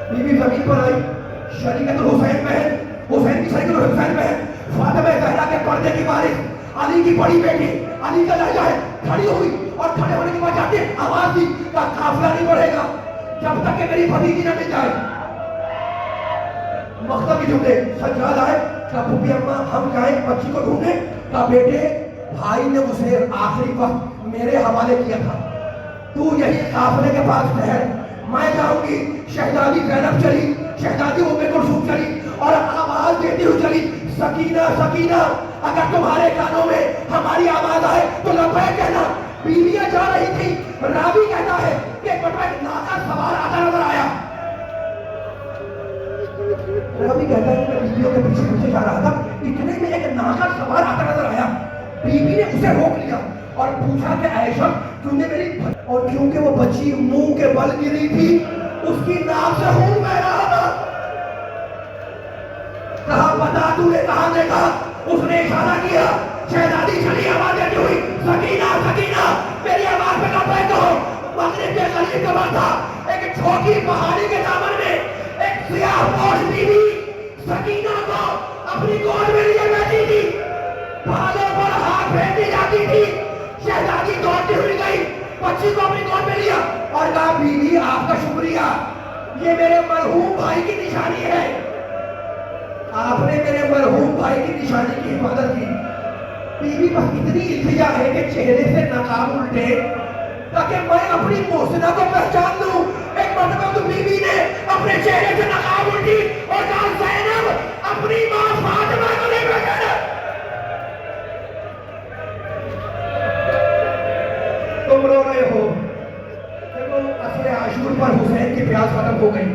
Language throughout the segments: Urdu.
بیوی زمین پر آئی، شریعت الحسین بہن، حسین کی شریعت الحسین بہن فاطمہ زہرا کے پردے کی وارث، علی کی بڑی بیٹی، علی کا لہجہ ہے، کھڑی ہوئی اور کھڑے ہونے کے بعد جاتے آواز دی کہ قافلہ نہیں بڑھے گا جب تک کہ میری بھتیجی نہ مل جائے. مقصد کی جملے سجاد آئے کہ پھوپھی اماں ہم جائیں بچی کو ڈھونڈنے، کہ بیٹے بھائی نے اسے آخری وقت میرے حوالے کیا تھا، تو یہی قافلے کے پاس ٹھہر، میں جاؤں گی. شہزادی زینب چلی، شہزادی ام کلثوم چلی اور آواز دیتی ہوئی چلی، سکینہ سکینہ اگر تمہارے کانوں میں ہماری آواز آئے تو لبیک کہنا. بیویاں جا رہی تھی، راوی کہتا ہے کہ ایک ناقہ سوار آتا نظر آیا. راوی کہتا ہے کہ میں بیویوں کے پیچھے پیچھے جا رہا تھا، اتنے میں ایک ناقہ سوار آتا نظر آیا. بیوی نے اسے روک لیا اور پوچھا کہ عائشہ تم نے میری، اور کیونکہ وہ بچی منہ کے بل گری تھی اس کی ناک سے خون بہ رہا تھا. کہا بتا تو نے کہاں دیکھا؟ اس نے اشارہ کیا. شہزادی چلی آواز دیتی ہوئی، سکینہ سکینہ میری آواز پہ لبیک کہو. مغرب کے قریب کا وقت تھا، ایک چھوٹی پہاڑی کے دامن میں ایک سیاہ پوش بیوی سکینہ کو اپنی گود میں لیے بیٹھی تھی، بالوں پر ہاتھ پھیرتی جاتی تھی. شہزادی دوڑتی ہوئی گئی، بچی کو اپنی گود میں لیا اور کہا بیوی آپ کا شکریہ، یہ میرے مرحوم بھائی کی نشانی ہے، آپ نے میرے مرحوم بھائی کی نشانی کی حفاظت کی. بیوی بس اتنی التجا ہے کہ چہرے سے نقاب الٹے تاکہ میں اپنی محسنہ کو پہچان لوں. ایک مرتبہ تو بیوی نے اپنے چہرے سے نقاب الٹی اور کہا زینب اپنی ماں فاطمہ کو نہیں پہچانا. تم رو رہے ہو، دیکھو اصل عاشور پر حسین کی پیاس ختم ہو گئی،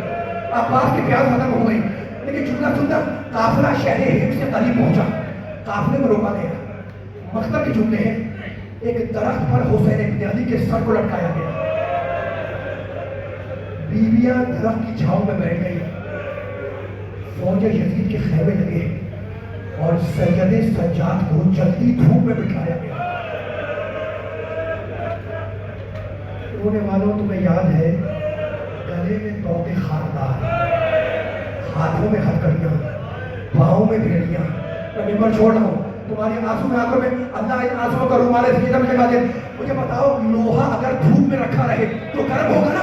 عباس کی پیاس ختم ہو گئی، لیکن جملہ سنتا قافلہ شہر ہند سے قریب پہنچا، قافلے کو روکا گیا. مقصد کے جملے ہیں ایک درخت پر حسین ابن علی کے سر کو لٹکایا گیا. بیویاں درخت کی چھاؤں میں بیٹھ گئی، فوج یزید کے خیمے لگے اور سید سجاد کو جلدی دھوپ میں بٹھایا گیا. رونے والوں تمہیں یاد ہے گلے میں توقے خاردار، ہاتھوں میں ہتھکڑیاں، پاؤں میں بھیڑیاں. میں ممبر چھوڑ رہا ہوں، تمہاری آنسو میں آنکھوں میں اللہ ان آنسوں کا رومال سجدہ میں لگا دے. مجھے بتاؤ لوہا اگر دھوپ میں رکھا رہے تو گرم ہوگا نا؟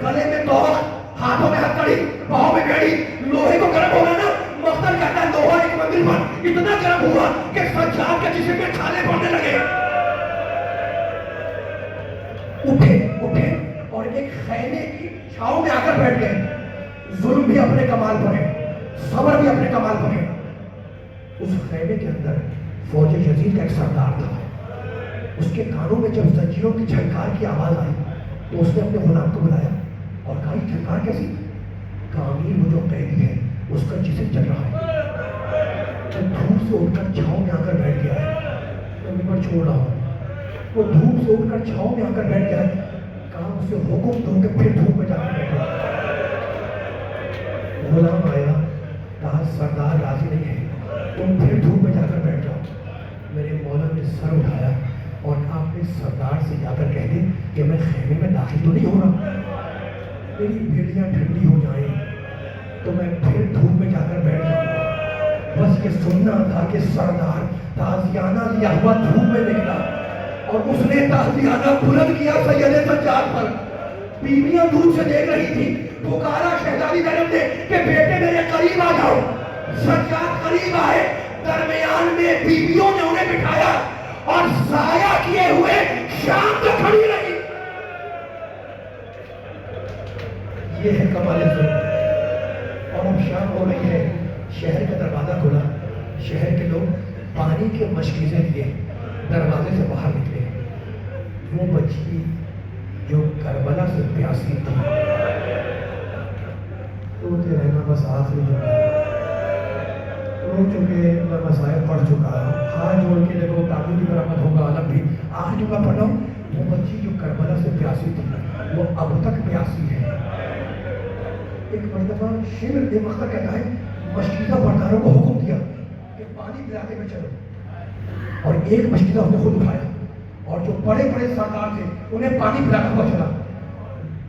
گلے میں توق، ہاتھوں میں ہتھکڑی، پاؤں میں بھیڑی، لوہے کو گرم ہوگا نا؟ مختل کہتا ہے لوہا ایک منزل پر اتنا گرم ہوا کہ سجاد کے جسم میں چھالے پڑنے لگے. اٹھے اور ایک خیمے کی چھاؤں میں آ کر بیٹھ گئے. ظلم بھی اپنے کمال پر ہے، صبر بھی اپنے کمال پر ہے. اس خیمے کے اندر فوج یزید کا ایک سردار تھا. اس کے کانوں میں جب زنجیروں کی جھنکار کی آواز آئی تو اس نے اپنے غلام کو بلایا اور کہا یہ جھنکار کیسی؟ کہا امیر وہ جو قیدی ہے اس کا جسم چل رہا ہے. وہ دھوپ سے اٹھ کر چھاؤں میں آ کر بیٹھ گیا ہے. میں ممبر چھوڑ رہا ہوں. وہ دھوپ سے اٹھ کر چھاؤں میں آ کر بیٹھ گیا ہے. کہا اسے حکم دو کہ پھر دھوپ میں جا کر بیٹھو. غلام آیا، کہا سردار راضی نہیں ہے، تم پھر دھوپ میں جا کر بیٹھ جاؤ. میرے مولا نے سر اٹھایا اور آپ نے سردار سے جا کر کہہ دیں کہ میں خیمے میں داخل تو نہیں ہو رہا، میری بھیڑیاں ٹھنڈی ہو جائیں تو میں پھر دھوپ میں جا کر بیٹھ جاؤں گا. بس یہ سننا تھا کہ سردار تازیانہ لیا ہوا دھوپ میں نکلا اور اس نے تازیانہ بلند کیا سید سجاد پر. بیویاں دور سے دیکھ رہی تھی. پکارا شہزادی زینب نے کہ بیٹے میرے قریب آ جاؤ. سجاد قریب آئے، درمیان میں بیویوں نے انہیں بٹھایا اور سایہ کیے ہوئے شام تک کھڑی رہی. یہ ہے کمال ظلم. اور اب شام ہو رہی ہے، شہر کا دروازہ کھلا. شہر کے لوگ پانی کے مشکیزیں لیے دروازے سے باہر نکلے. وہ بچی جو کربلا سے پیاسی تھی، روتے رہنا بس آخری جملہ. رو چکے، میں مسائل پڑھ چکا، ہاتھ جوڑ کے دیکھو تابوت کی برآمد ہوگا الگ بھی. آخری جملہ پڑھ رہا ہوں. وہ بچی جو کربلا سے پیاسی تھی وہ اب تک پیاسی ہے. ایک مرتبہ شیخ بے مختر کہتا ہے مشکیزہ برداروں کو حکم دیا کہ پانی پلاتے میں چلو، اور ایک مشکیزہ اس نے خود اٹھایا اور جو بڑے بڑے سردار تھے انہیں پانی پلاتا ہوا چلا.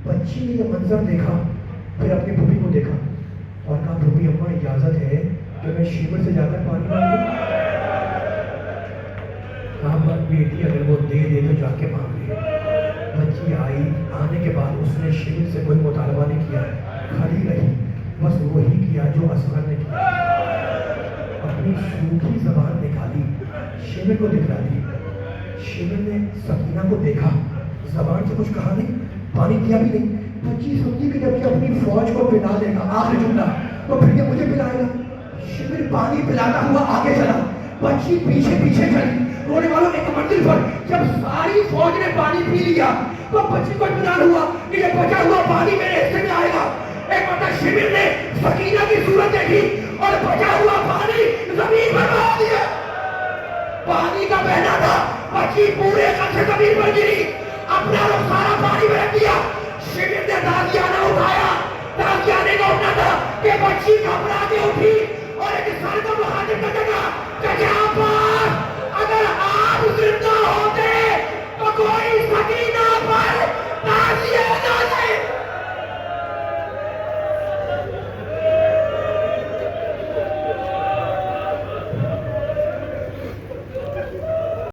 بچی نے یہ منظر دیکھا، پھر اپنی پھوپھی کو دیکھا اور کہا پھوپھی اماں اجازت ہے کہ میں شیور سے جا کر پانی مانگوں؟ کہا بیٹی اگر وہ دے دے تو جا کے مانگ لے۔ بچی آئی، آنے کے بعد اس نے شیور سے کوئی مطالبہ نہیں کیا، کھڑی رہی، بس وہی کیا جو اصغر نے کیا، اپنی سوکھی زبان نکالی، شیور کو دکھلا دی۔ شیور نے سکینہ کو دیکھا، زبان سے کچھ کہا نہیں، پانی دیا بھی نہیں۔ بچی سمجھی کہ جب یہ اپنی فوج کو پلا دے گا آخری جملہ تو پھر یہ مجھے پلائے گا۔ شیور پانی پلاتا ہوا آگے چلا، بچی پیچھے پیچھے چلی۔ رونے والوں ایک منزل پر جب ساری فوج نے پانی پی لیا تو بچی کو اطمینان ہوا کہ یہ بچا ہوا پانی میرے حصے میں آئے گا۔ ایک مرتبہ شیور نے سکینہ کی صورت دیکھی اور بچا ہوا پانی زمین پر بہا دیا۔ پانی کا بہنا تھا، بچی پورے قد سے زمین پر گری، اپنا رخ سارا پانی میں رکھ دیا۔ شیور نے تازیانہ اٹھایا، تازیانے کا اٹھنا تھا کہ بچی گھبرا کے اٹھی اور ایک سر کو مخاطب کرنے کا